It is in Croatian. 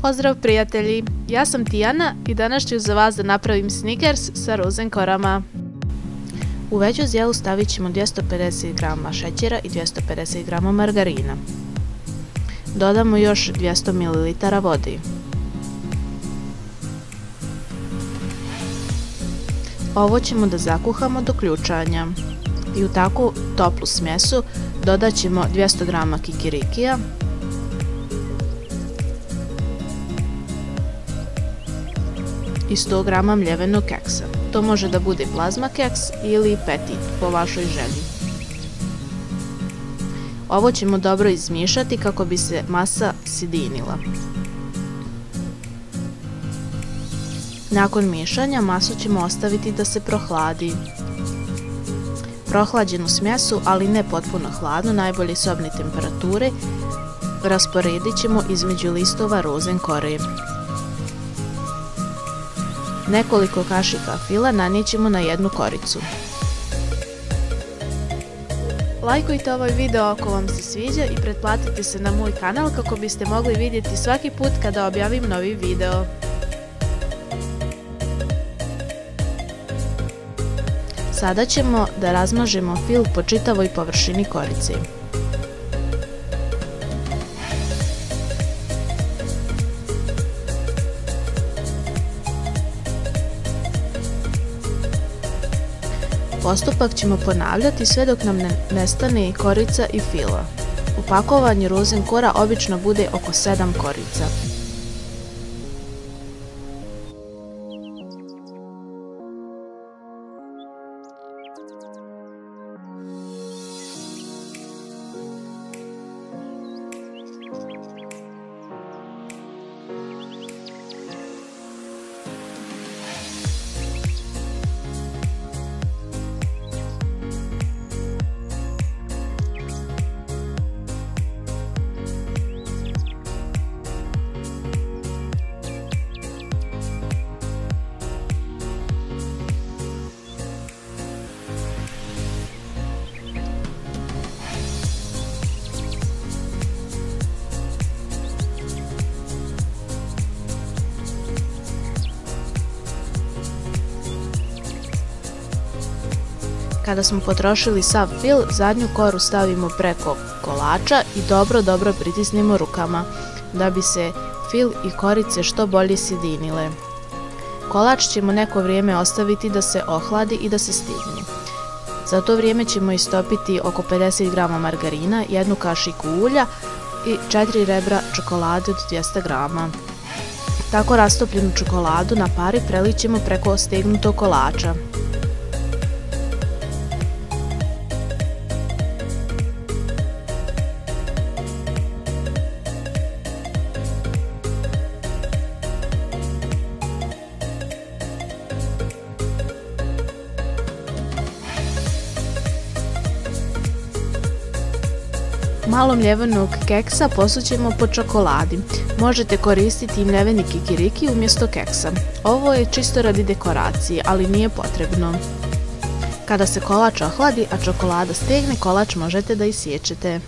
Pozdrav prijatelji, ja sam Tijana i danas ću za vas da napravim Snickers sa rozenkorama. U veću zdjelu stavit ćemo 250 g šećera i 250 g margarina. Dodamo još 200 ml vode. Ovo ćemo da zakuhamo do ključanja i u takvu toplu smjesu dodat ćemo 200 g kikirikija, i 100 g mljevenog keksa. To može da bude plazma keks ili petit po vašoj želji. Ovo ćemo dobro izmiješati kako bi se masa sjedinila. Nakon miješanja masu ćemo ostaviti da se prohladi. Prohlađenu smjesu, ali ne potpuno hladnu, najbolje sobne temperature, rasporedit ćemo između listova rozenkore. Nekoliko kašika fila nanijećemo na jednu koricu. Lajkujte ovaj video ako vam se sviđa i pretplatite se na moj kanal kako biste mogli vidjeti svaki put kada objavim novi video. Sada ćemo da razmažemo fil po čitavoj površini korice. Postupak ćemo ponavljati sve dok nam ne nestane korica i fila. U pakovanju rozenkora obično bude oko 7 korica. Kada smo potrošili sav fil, zadnju koru stavimo preko kolača i dobro pritisnemo rukama da bi se fil i korice što bolje sjedinile. Kolač ćemo neko vrijeme ostaviti da se ohladi i da se stigni. Za to vrijeme ćemo istopiti oko 50 g margarina, jednu kašiku ulja i 4 rebra čokolade od 200 g. Tako rastopljenu čokoladu na pari prelijet ćemo preko stegnutog kolača. Malo mljevenog keksa posućemo po čokoladi. Možete koristiti i mljeveni kikiriki umjesto keksa. Ovo je čisto radi dekoracije, ali nije potrebno. Kada se kolač ohladi, a čokolada stegne, kolač možete da isiječete.